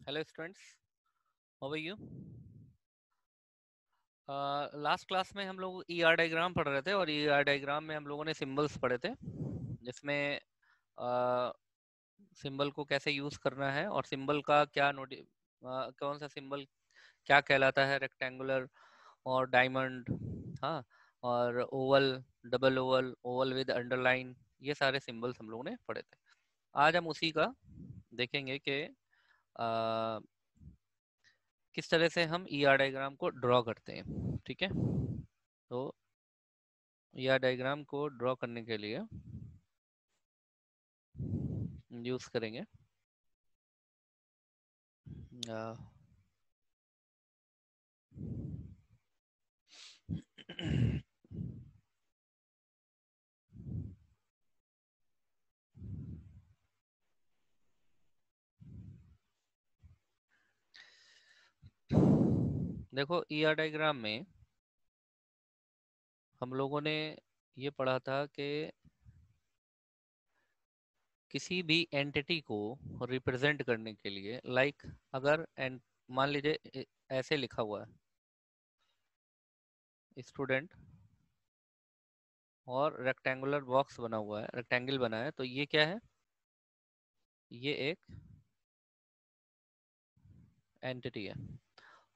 Hello students, how are you? Last class में हम लोग ईआर डायग्राम पढ़ रहे थे और ईआर डायग्राम में हम लोगों ने सिंबल्स पढ़े थे, जिसमें सिंबल को कैसे यूज़ करना है और सिंबल का क्या कौन सा सिंबल क्या कहलाता है, रेक्टेंगुलर और डायमंड, हाँ, और Oval, double Oval, Oval with underline, ये सारे सिंबल्स हम लोगों ने पढ़े थे। आज हम उसी का देखेंगे कि किस तरह से हम ईआर डायग्राम को ड्रॉ करते हैं। ठीक है, तो ईआर डायग्राम को ड्रॉ करने के लिए यूज करेंगे अ, देखो, ईआर डायग्राम में हम लोगों ने ये पढ़ा था कि किसी भी एंटिटी को रिप्रेजेंट करने के लिए, अगर मान लीजिए ऐसे लिखा हुआ है स्टूडेंट और रेक्टेंगुलर बॉक्स बना हुआ है, रेक्टेंगल बना है, तो ये क्या है? ये एक एंटिटी है।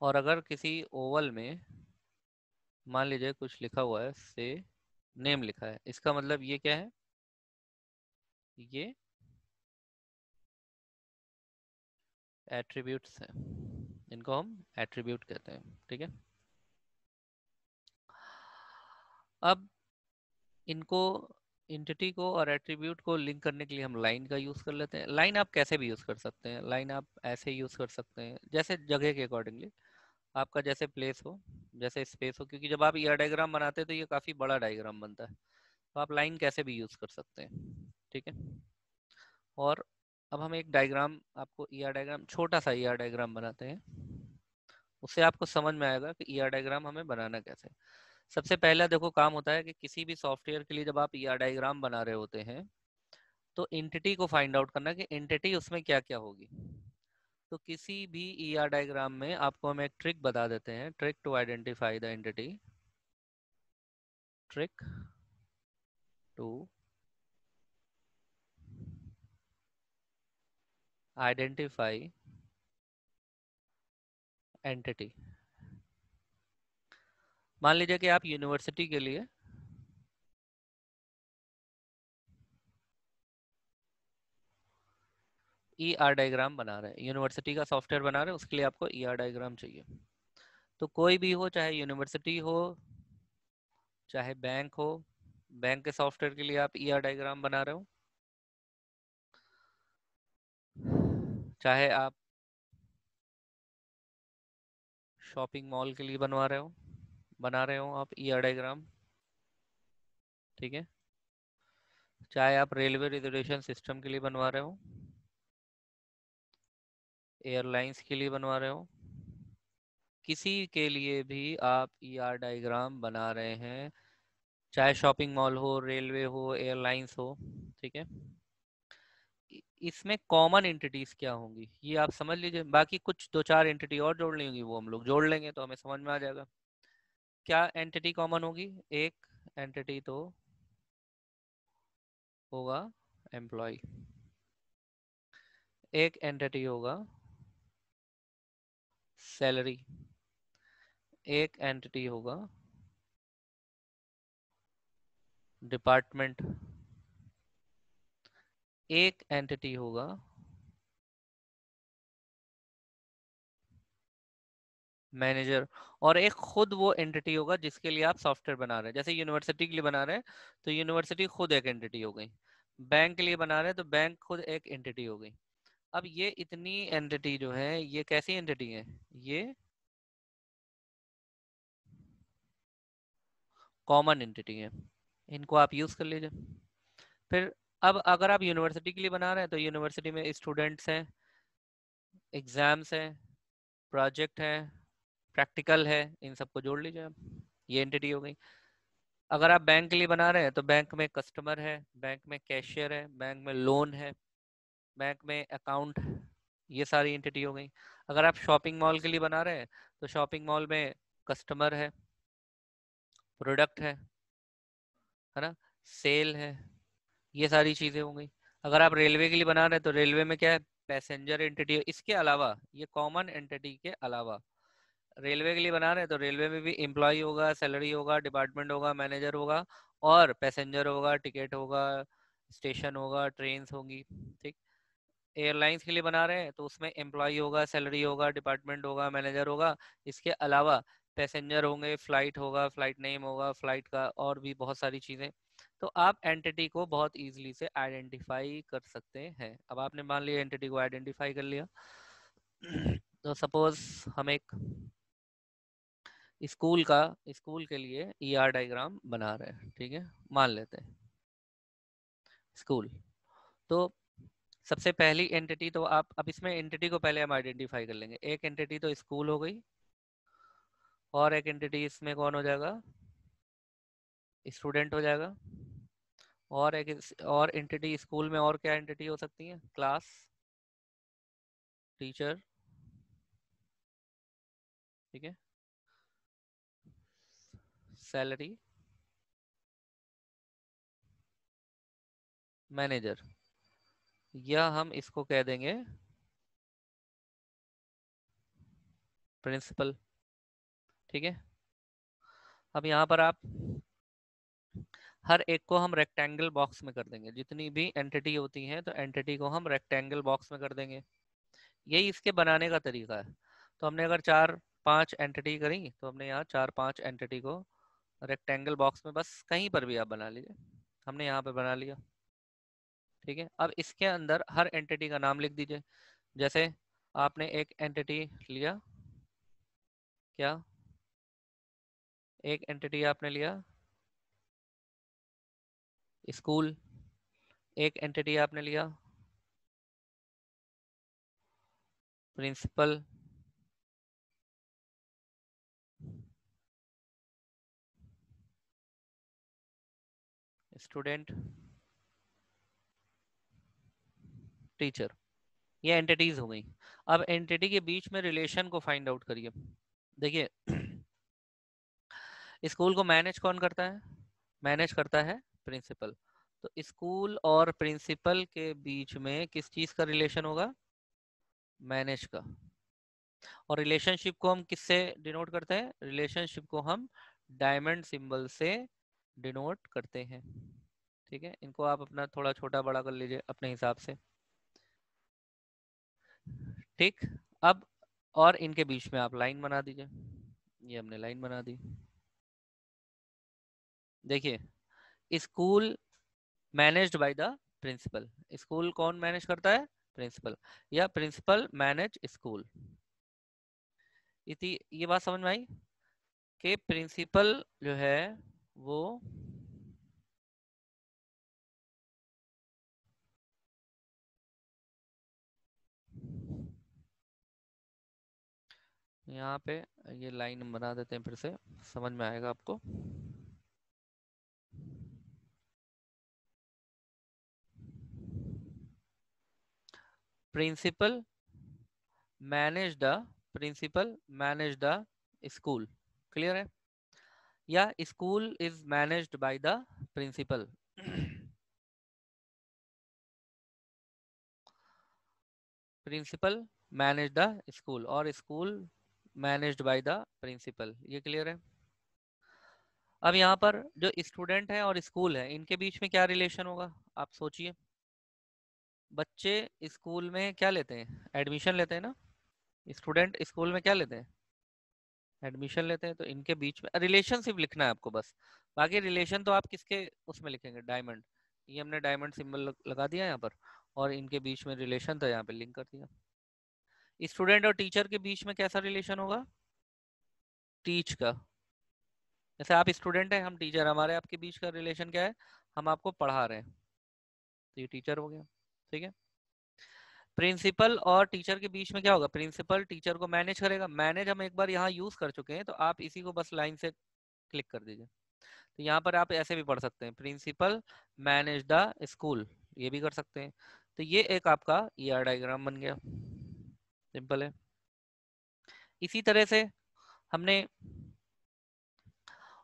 और अगर किसी ओवल में मान लीजिए कुछ लिखा हुआ है, से नेम लिखा है, इसका मतलब ये क्या है? ये एट्रीब्यूट्स हैं, इनको हम एट्रीब्यूट कहते हैं। ठीक है, अब इनको, इंटिटी को और एट्रीब्यूट को लिंक करने के लिए हम लाइन का यूज़ कर लेते हैं। लाइन आप कैसे भी यूज़ कर सकते हैं, लाइन आप ऐसे यूज़ कर सकते हैं जैसे जगह के अकॉर्डिंगली, आपका जैसे प्लेस हो, जैसे स्पेस हो, क्योंकि जब आप ईयर डायग्राम बनाते हैं तो ये काफ़ी बड़ा डायग्राम बनता है, तो आप लाइन कैसे भी यूज़ कर सकते हैं। ठीक है, और अब हम एक डायग्राम, आपको ईआर डायग्राम, छोटा सा ईआर डायग्राम बनाते हैं, उससे आपको समझ में आएगा कि ईआर डायग्राम हमें बनाना कैसे है। सबसे पहला देखो काम होता है कि किसी भी सॉफ्टवेयर के लिए जब आप ईआर डायग्राम बना रहे होते हैं तो एंटिटी को फाइंड आउट करना कि एंटिटी उसमें क्या क्या होगी। तो किसी भी ईआर डायग्राम में आपको हम एक ट्रिक बता देते हैं, trick to identify the entity, trick to identify entity. मान लीजिए कि आप यूनिवर्सिटी के लिए ई आर डायग्राम बना रहे हैं, यूनिवर्सिटी का सॉफ्टवेयर बना रहे हैं, उसके लिए आपको ई आर डायग्राम चाहिए। तो कोई भी हो, चाहे यूनिवर्सिटी हो, चाहे बैंक हो, बैंक के सॉफ्टवेयर के लिए आप ई आर डायग्राम बना रहे हो, चाहे आप शॉपिंग मॉल के लिए बना रहे हो आप ई आर डायग्राम। ठीक है, चाहे आप रेलवे रिजर्वेशन सिस्टम के लिए बनवा रहे हो, एयरलाइंस के लिए बनवा रहे हो, किसी के लिए भी आप ई आर डायग्राम बना रहे हैं, चाहे शॉपिंग मॉल हो, रेलवे हो, एयरलाइंस हो। ठीक है, इसमें कॉमन एंटिटीज क्या होंगी ये आप समझ लीजिए, बाकी कुछ दो चार एंटिटी और जोड़नी होंगी, वो हम लोग जोड़ लेंगे तो हमें समझ में आ जाएगा। क्या एंटिटी कॉमन होगी? एक एंटिटी तो होगा एम्प्लॉय, एक एंटिटी होगा सैलरी, एक एंटिटी होगा डिपार्टमेंट, एक एंटिटी होगा मैनेजर, और एक खुद वो एंटिटी होगा जिसके लिए आप सॉफ्टवेयर बना रहे हैं। जैसे यूनिवर्सिटी के लिए बना रहे हैं तो यूनिवर्सिटी खुद एक एंटिटी हो गई, बैंक के लिए बना रहे हैं तो बैंक खुद एक एंटिटी हो गई। अब ये इतनी एंटिटी जो है, ये कैसी एंटिटी है? ये कॉमन एंटिटी है, इनको आप यूज कर लीजिए। फिर अब अगर आप यूनिवर्सिटी के लिए बना रहे हैं तो यूनिवर्सिटी में स्टूडेंट्स हैं, एग्जाम्स हैं, प्रोजेक्ट है, प्रैक्टिकल है, इन सबको जोड़ लीजिए आप, ये एंटिटी हो गई। अगर आप बैंक के लिए बना रहे हैं तो बैंक में कस्टमर है, बैंक में कैशियर है, बैंक में लोन है, बैंक में अकाउंट, ये सारी एंटिटी हो गई। अगर आप शॉपिंग मॉल के लिए बना रहे हैं तो शॉपिंग मॉल में कस्टमर है, प्रोडक्ट है ना, सेल है, ये सारी चीजें हो गई। अगर आप रेलवे के लिए बना रहे हैं तो रेलवे में क्या है, पैसेंजर एंटिटी। इसके अलावा ये कॉमन एंटिटी के अलावा रेलवे के लिए बना रहे हैं तो रेलवे में भी एम्प्लॉय होगा, सैलरी होगा, डिपार्टमेंट होगा, मैनेजर होगा, और पैसेंजर होगा, टिकट होगा, स्टेशन होगा, ट्रेन होंगी। ठीक। एयरलाइंस के लिए बना रहे हैं तो उसमें एम्प्लॉय होगा, सैलरी होगा, डिपार्टमेंट होगा, मैनेजर होगा। इसके अलावा पैसेंजर होंगे, फ्लाइट होगा, फ्लाइट नेम होगा फ्लाइट का, और भी बहुत सारी चीज़ें। तो आप एंटिटी को बहुत इजीली से आइडेंटिफाई कर सकते हैं। अब आपने मान लिया एंटिटी को आइडेंटिफाई कर लिया तो सपोज हम एक स्कूल के लिए ईआर डायग्राम बना रहे हैं, ठीक है, मान लेते हैं स्कूल। तो सबसे पहली एंटिटी तो आप, अब इसमें एंटिटी को पहले हम आइडेंटिफाई कर लेंगे। एक एंटिटी तो स्कूल हो गई, और एक एंटिटी इसमें कौन हो जाएगा, स्टूडेंट हो जाएगा, और एक और एंटिटी स्कूल में और क्या एंटिटी हो सकती है, क्लास, टीचर, ठीक है, सैलरी, मैनेजर, या हम इसको कह देंगे प्रिंसिपल। ठीक है। अब यहाँ पर आप हर एक को हम रेक्टेंगल बॉक्स में कर देंगे, जितनी भी एंटिटी होती हैं तो एंटिटी को हम रेक्टेंगल बॉक्स में कर देंगे। यही इसके बनाने का तरीका है। तो हमने अगर 4-5 एंटिटी करी तो हमने यहाँ 4-5 एंटिटी को रेक्टेंगल बॉक्स में, बस कहीं पर भी आप बना लीजिए, हमने यहाँ पे बना लिया। ठीक है। अब इसके अंदर हर एंटिटी का नाम लिख दीजिए। जैसे आपने एक एंटिटी लिया, क्या, एक एंटिटी आपने लिया स्कूल, एक एंटिटी आपने लिया प्रिंसिपल, स्टूडेंट, टीचर। ये एंटिटीज हो गई। अब एंटिटी के बीच में रिलेशन को फाइंड आउट करिए। देखिए स्कूल को मैनेज कौन करता है, मैनेज करता है प्रिंसिपल। तो स्कूल और प्रिंसिपल के बीच में किस चीज का रिलेशन होगा, मैनेज का। और रिलेशनशिप को हम किससे डिनोट करते हैं, रिलेशनशिप को हम डायमंड सिंबल से डिनोट करते हैं। ठीक है। इनको आप अपना थोड़ा छोटा बड़ा कर लीजिए अपने हिसाब से। ठीक। अब और इनके बीच में आप लाइन बना दीजिए। ये हमने लाइन बना दी। देखिए school managed by the principal, school कौन मैनेज करता है, प्रिंसिपल, या प्रिंसिपल मैनेज स्कूल। इतनी ये बात समझ में आई कि प्रिंसिपल जो है वो यहाँ पे, ये लाइन बना देते हैं फिर से, समझ में आएगा आपको। Principal manage the, principal manage the school, clear है, या school is managed by the principal. Principal manage the school और school managed by the principal, ये क्लियर है। अब यहाँ पर जो स्टूडेंट है और स्कूल है इनके बीच में क्या रिलेशन होगा, आप सोचिए। बच्चे स्कूल में क्या लेते हैं, एडमिशन लेते हैं ना, स्टूडेंट स्कूल में क्या लेते हैं, एडमिशन लेते हैं। तो इनके बीच में रिलेशनशिप लिखना है आपको बस। बाकी रिलेशन तो आप किसके उसमें लिखेंगे, डायमंड। ये हमने डायमंड सिंबल लगा दिया यहाँ पर, और इनके बीच में रिलेशन था यहाँ पे लिंक कर दिया। स्टूडेंट और टीचर के बीच में कैसा रिलेशन होगा, टीच का। जैसे आप स्टूडेंट है, हम टीचर, हमारे आपके बीच का रिलेशन क्या है, हम आपको पढ़ा रहे हैं, तो ये टीचर हो गया। ठीक है। प्रिंसिपल और टीचर के बीच में क्या होगा, प्रिंसिपल टीचर को मैनेज करेगा। मैनेज हम एक बार यहाँ यूज कर चुके हैं, तो आप इसी को बस लाइन से क्लिक कर दीजिए। तो यहाँ पर आप ऐसे भी पढ़ सकते हैं, प्रिंसिपल मैनेज द स्कूल, ये भी कर सकते हैं। तो ये एक आपका ईआर डायग्राम बन गया। सिंपल है। इसी तरह से हमने,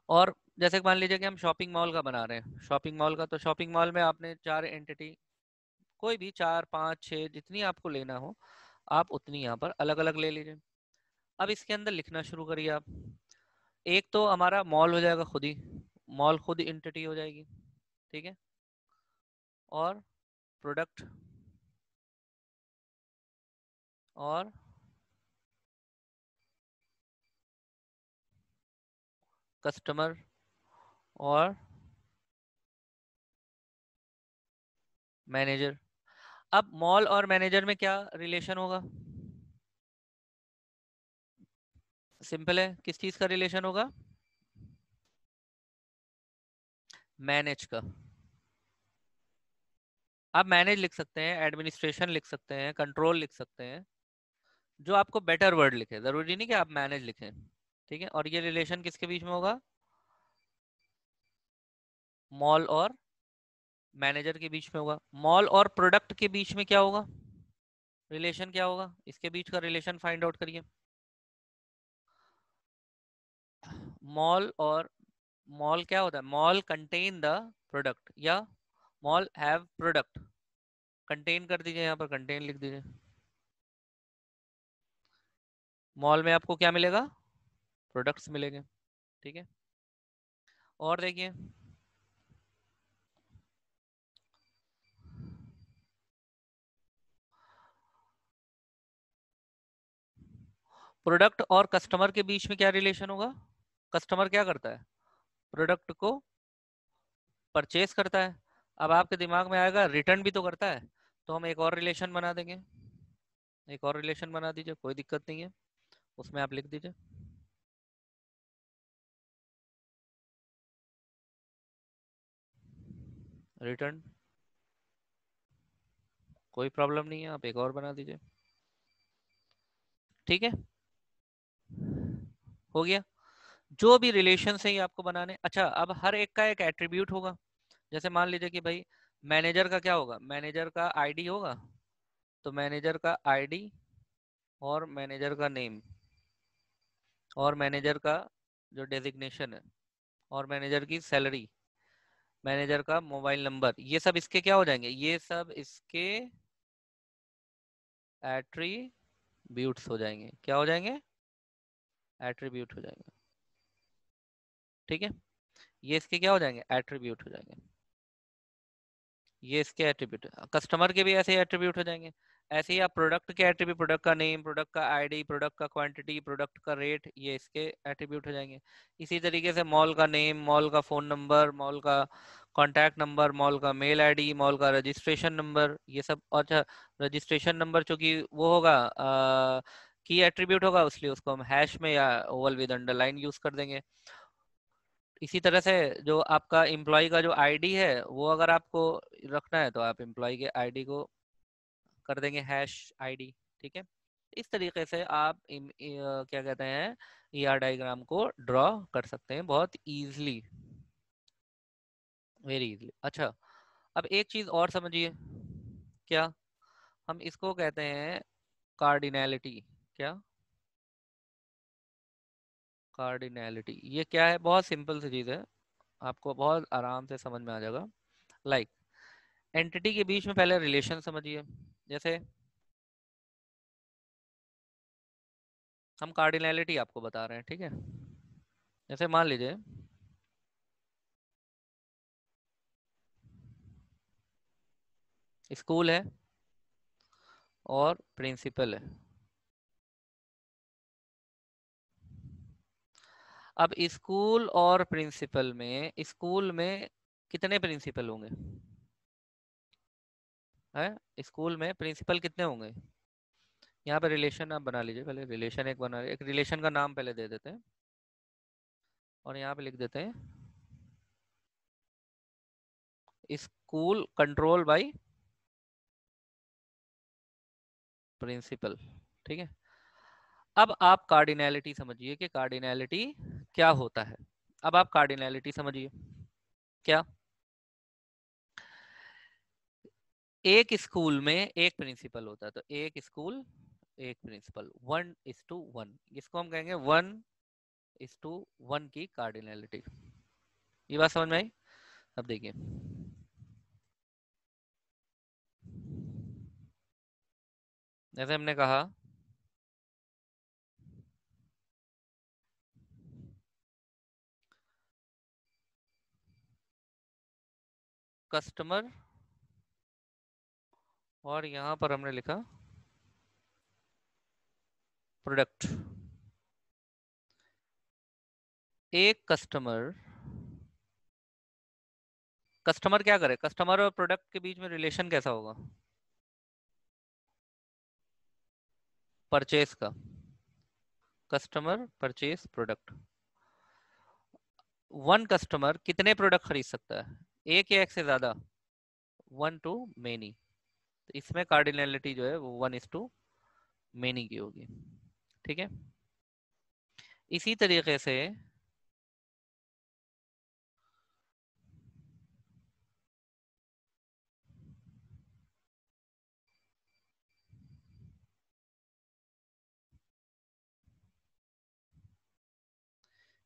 और जैसे मान लीजिए कि हम शॉपिंग मॉल का बना रहे हैं, शॉपिंग मॉल का, तो शॉपिंग मॉल में आपने 4 एंटिटी, कोई भी 4 5 6 जितनी आपको लेना हो आप उतनी यहाँ पर अलग अलग ले लीजिए। अब इसके अंदर लिखना शुरू करिए आप। एक तो हमारा मॉल हो जाएगा खुद ही, मॉल खुद एंटिटी हो जाएगी, ठीक है। और प्रोडक्ट, और कस्टमर, और मैनेजर। अब मॉल और मैनेजर में क्या रिलेशन होगा? सिंपल है, किस चीज का रिलेशन होगा? मैनेज का। आप मैनेज लिख सकते हैं, एडमिनिस्ट्रेशन लिख सकते हैं, कंट्रोल लिख सकते हैं, जो आपको बेटर वर्ड लिखे, जरूरी नहीं कि आप मैनेज लिखें, ठीक है। और ये रिलेशन किसके बीच में होगा? मॉल और मैनेजर के बीच में होगा। मॉल और प्रोडक्ट के बीच में क्या होगा? रिलेशन क्या होगा? इसके बीच का रिलेशन फाइंड आउट करिए। मॉल और, मॉल क्या होता है? मॉल कंटेन द प्रोडक्ट, या मॉल हैव प्रोडक्ट। कंटेन कर दीजिए, यहाँ पर कंटेन लिख दीजिए। मॉल में आपको क्या मिलेगा? प्रोडक्ट्स मिलेंगे, ठीक है। और देखिए, प्रोडक्ट और कस्टमर के बीच में क्या रिलेशन होगा? कस्टमर क्या करता है? प्रोडक्ट को परचेज करता है। अब आपके दिमाग में आएगा रिटर्न भी तो करता है, तो हम एक और रिलेशन बना देंगे। एक और रिलेशन बना दीजिए, कोई दिक्कत नहीं है, उसमें आप लिख दीजिए रिटर्न। कोई प्रॉब्लम नहीं है, आप एक और बना दीजिए, ठीक है। हो गया। जो भी रिलेशन है ये आपको बनाने। अच्छा, अब हर एक का एक एट्रीब्यूट होगा। जैसे मान लीजिए कि भाई मैनेजर का क्या होगा? मैनेजर का आईडी होगा, तो मैनेजर का आईडी, और मैनेजर का नेम, और मैनेजर का जो डेजिग्नेशन है, और मैनेजर की सैलरी, मैनेजर का मोबाइल नंबर, ये सब इसके क्या हो जाएंगे? ये सब इसके एट्रीब्यूट्स हो जाएंगे। क्या हो जाएंगे? एट्रीब्यूट हो जाएंगे, ठीक है। ये इसके क्या हो जाएंगे? एट्रीब्यूट हो जाएंगे। ये इसके एट्रीब्यूट। कस्टमर के भी ऐसे ही एट्रीब्यूट हो जाएंगे। ऐसे ही आप प्रोडक्ट के एट्रीब्यूट, प्रोडक्ट का नेम, प्रोडक्ट का आईडी, प्रोडक्ट का क्वांटिटी, प्रोडक्ट का रेट, ये इसके एट्रीब्यूट हो जाएंगे। इसी तरीके से मॉल का नेम, मॉल का फोन नंबर, मॉल का कॉन्टैक्ट नंबर, मॉल का मेल आईडी, मॉल का रजिस्ट्रेशन नंबर, ये सब। अच्छा, रजिस्ट्रेशन नंबर चूंकि वो होगा की एट्रीब्यूट होगा, इसलिए उसको हम हैश में या ओवल विद अंडरलाइन यूज कर देंगे। इसी तरह से जो आपका एम्प्लॉय का जो आईडी है, वो अगर आपको रखना है तो आप एम्प्लॉय के आईडी को कर देंगे हैश आईडी, ठीक है। इस तरीके से आप क्या कहते हैं, ईआर डायग्राम को ड्रॉ कर सकते हैं बहुत इजीली, वेरी इजीली। अच्छा, अब एक चीज और समझिए। क्या? हम इसको कहते हैं कार्डिनैलिटी। क्या? कार्डिनैलिटी, ये क्या है? बहुत सिंपल सी चीज है, आपको बहुत आराम से समझ में आ जाएगा। लाइक, एंटिटी के बीच में पहले रिलेशन समझिए। जैसे हम कार्डिनैलिटी आपको बता रहे हैं, ठीक है। जैसे मान लीजिए स्कूल है और प्रिंसिपल है। अब स्कूल और प्रिंसिपल में, स्कूल में कितने प्रिंसिपल होंगे? है, स्कूल में प्रिंसिपल कितने होंगे? यहाँ पे रिलेशन आप बना लीजिए, पहले रिलेशन एक बना, एक रिलेशन का नाम पहले दे देते हैं, और यहाँ पे लिख देते हैं स्कूल कंट्रोल बाय प्रिंसिपल, ठीक है। अब आप कार्डिनैलिटी समझिए कि कार्डिनैलिटी क्या होता है। अब आप कार्डिनैलिटी समझिए। क्या? एक स्कूल में एक प्रिंसिपल होता है, तो एक स्कूल एक प्रिंसिपल, 1:1, इसको हम कहेंगे 1:1 की कार्डिनैलिटी। ये बात समझ में आई? अब देखिए, जैसे हमने कहा कस्टमर, और यहां पर हमने लिखा प्रोडक्ट। एक कस्टमर, कस्टमर क्या करे, कस्टमर और प्रोडक्ट के बीच में रिलेशन कैसा होगा? परचेस का, customer purchase product. One customer कितने प्रोडक्ट खरीद सकता है, एक या एक से ज्यादा? 1:मेनी। तो इसमें कार्डिनैलिटी जो है वो 1:मेनी की होगी। ठीक है, इसी तरीके से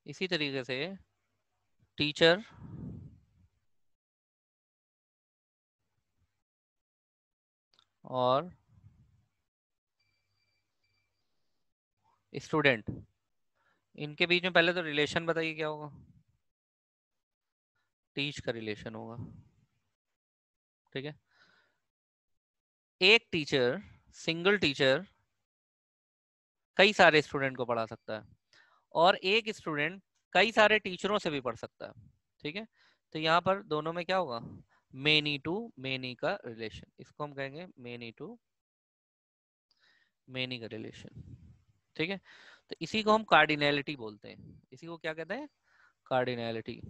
इसी तरीके से टीचर और स्टूडेंट, इनके बीच में पहले तो रिलेशन बताइए क्या होगा? टीच का रिलेशन होगा। ठीक है, एक टीचर, सिंगल टीचर कई सारे स्टूडेंट को पढ़ा सकता है, और एक स्टूडेंट कई सारे टीचरों से भी पढ़ सकता है। ठीक है, तो यहाँ पर दोनों में क्या होगा? मेनी टू मेनी का रिलेशन, इसको हम कहेंगे मेनी टू मेनी का रिलेशन। ठीक है, तो इसी को हम कार्डिनैलिटी बोलते हैं। इसी को क्या कहते हैं? कार्डिनैलिटी।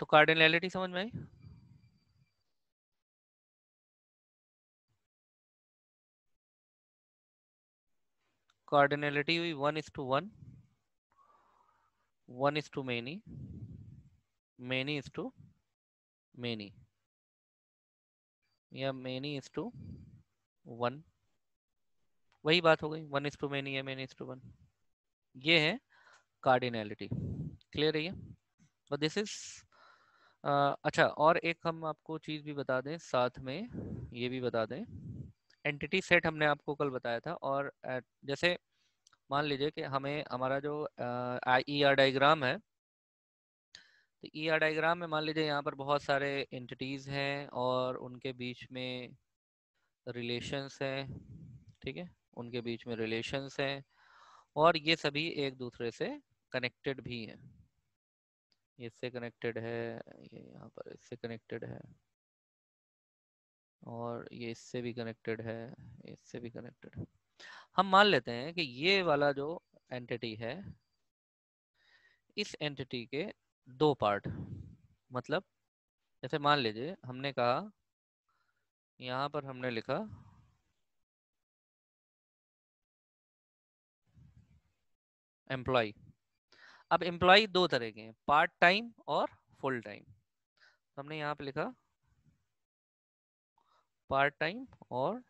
तो कार्डिनैलिटी समझ में आई? कार्डिनैलिटी हुई 1:1, 1:मेनी, मेनी इज टू मेनी, या मेनी इज टू 1। वही बात हो गई, 1:मेनी या मेनी इज टू 1। ये है कार्डिनैलिटी। क्लियर है ये? और दिस इज अच्छा, और एक हम आपको चीज भी बता दें साथ में, ये भी बता दें, एंटिटी सेट हमने आपको कल बताया था। और जैसे मान लीजिए कि हमें हमारा जो ई आर डायग्राम है, तो ई आर डायग्राम में मान लीजिए यहाँ पर बहुत सारे एंटिटीज हैं और उनके बीच में रिलेशंस हैं। ठीक है, उनके बीच में रिलेशंस हैं, और ये सभी एक दूसरे से कनेक्टेड भी हैं। ये इससे कनेक्टेड है, ये यहाँ पर इससे कनेक्टेड है, और ये इससे भी कनेक्टेड है, इससे भी कनेक्टेड है। हम मान लेते हैं कि ये वाला जो एंटिटी है, इस एंटिटी के दो पार्ट, मतलब जैसे मान लीजिए हमने कहा, यहाँ पर हमने लिखा एम्प्लॉय। अब एम्प्लॉय दो तरह के हैं, पार्ट टाइम और फुल टाइम। हमने यहाँ पे लिखा पार्ट टाइम और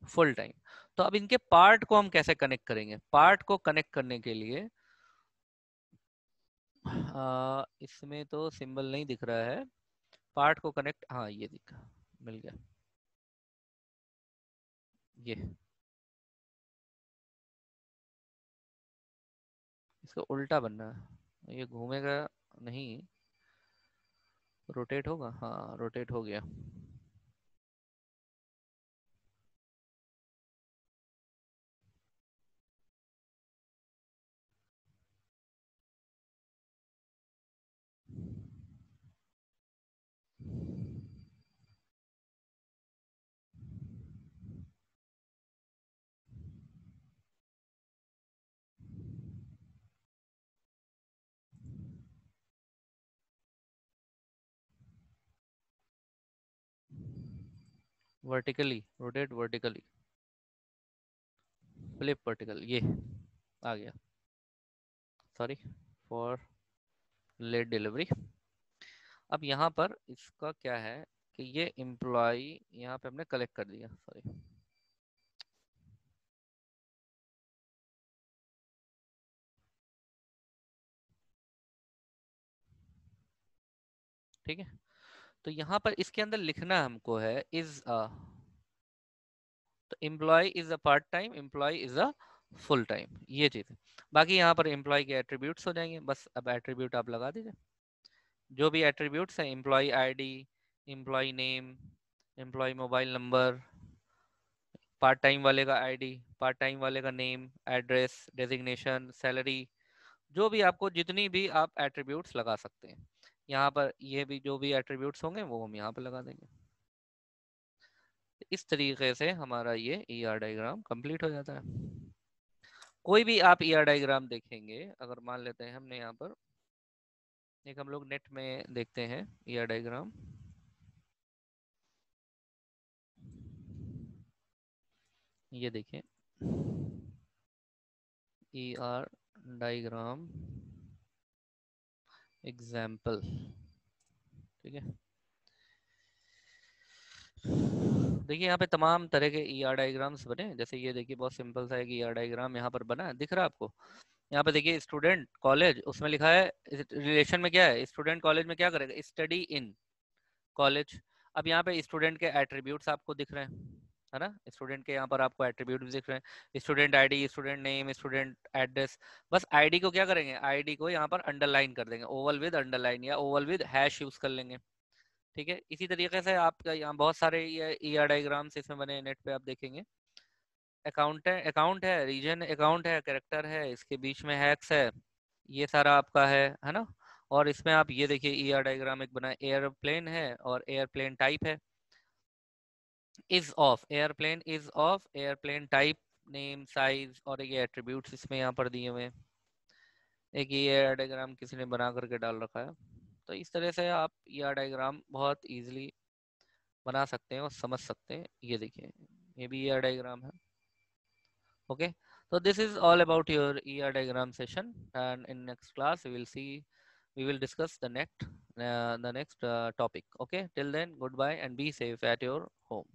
फुल टाइम। तो अब इनके पार्ट को हम कैसे कनेक्ट करेंगे? पार्ट को कनेक्ट करने के लिए इसमें तो सिंबल नहीं दिख रहा है। पार्ट को कनेक्ट, हाँ ये दिखा, मिल गया। ये इसका उल्टा बनना है, ये घूमेगा नहीं, रोटेट होगा, हाँ रोटेट हो गया। Vertically rotate, vertically flip, vertical, ये आ गया, सॉरी फॉर लेट डिलीवरी। अब यहाँ पर इसका क्या है कि ये एम्प्लॉय यहाँ पे हमने कलेक्ट कर दिया, सॉरी ठीक है। तो यहाँ पर इसके अंदर लिखना हमको है इज अ, तो employ is a part time, employ is a full time, ये चीज है। बाकी यहाँ पर एम्प्लॉय के एट्रीब्यूट्स हो जाएंगे, बस अब एट्रीब्यूट आप लगा दीजिए, जो भी एट्रीब्यूट्स हैं, employ ID, employ name, employ mobile number, part time वाले का आईडी, पार्ट टाइम वाले का नेम, एड्रेस, डेजिग्नेशन, सैलरी, जो भी आपको जितनी भी आप एट्रीब्यूट्स लगा सकते हैं यहाँ पर, ये भी जो भी एट्रीब्यूट्स होंगे वो हम यहाँ पर लगा देंगे। इस तरीके से हमारा ये ई आर डायग्राम कंप्लीट हो जाता है। कोई भी आप ई आर डायग्राम देखेंगे, अगर मान लेते हैं हमने यहाँ पर एक, हम लोग नेट में देखते हैं ई आर डायग्राम, ये देखिए ई आर डायग्राम एग्जाम्पल, ठीक है। देखिए यहाँ पे तमाम तरह के ई आर डायग्राम्स बने हैं। जैसे ये देखिए बहुत सिंपल सा एक ई आर डायग्राम यहाँ पर बना है, दिख रहा है आपको। यहाँ पे देखिए स्टूडेंट कॉलेज, उसमें लिखा है रिलेशन में क्या है, स्टूडेंट कॉलेज में क्या करेगा, स्टडी इन कॉलेज। अब यहाँ पे स्टूडेंट के एट्रीब्यूट्स आपको दिख रहे हैं, है ना, स्टूडेंट के यहाँ पर आपको एट्रीब्यूट दिख रहे हैं, student ID, student name, student address. बस आईडी को क्या करेंगे, आईडी को यहाँ पर अंडरलाइन कर देंगे, ओवल विद अंडरलाइन या ओवल विद हैश यूज कर लेंगे, ठीक है। इसी तरीके से आपका यहाँ बहुत सारे ई आर डायग्राम्स इसमें बने, नेट पे आप देखेंगे। अकाउंट है, अकाउंट है, रीजन अकाउंट है, कैरेक्टर है, इसके बीच में हैक्स है, ये सारा आपका है ना। और इसमें आप ये देखिए ई आर डायग्राम एक बना, एयरप्लेन है और एयरप्लेन टाइप है, is of, airplane is of, airplane type, name, size, और ये एट्रीब्यूट्स इसमें यहाँ पर दिए हुए हैं। एक ये डायग्राम किसी ने बना करके डाल रखा है। तो इस तरह से आप ये डायग्राम बहुत इजीली बना सकते हैं और समझ सकते हैं। ये देखिए ये भी ER डायग्राम है, okay. So this is all about your ER diagram session, and in next class we will discuss the next topic, okay. Till then, goodbye and be safe at your home.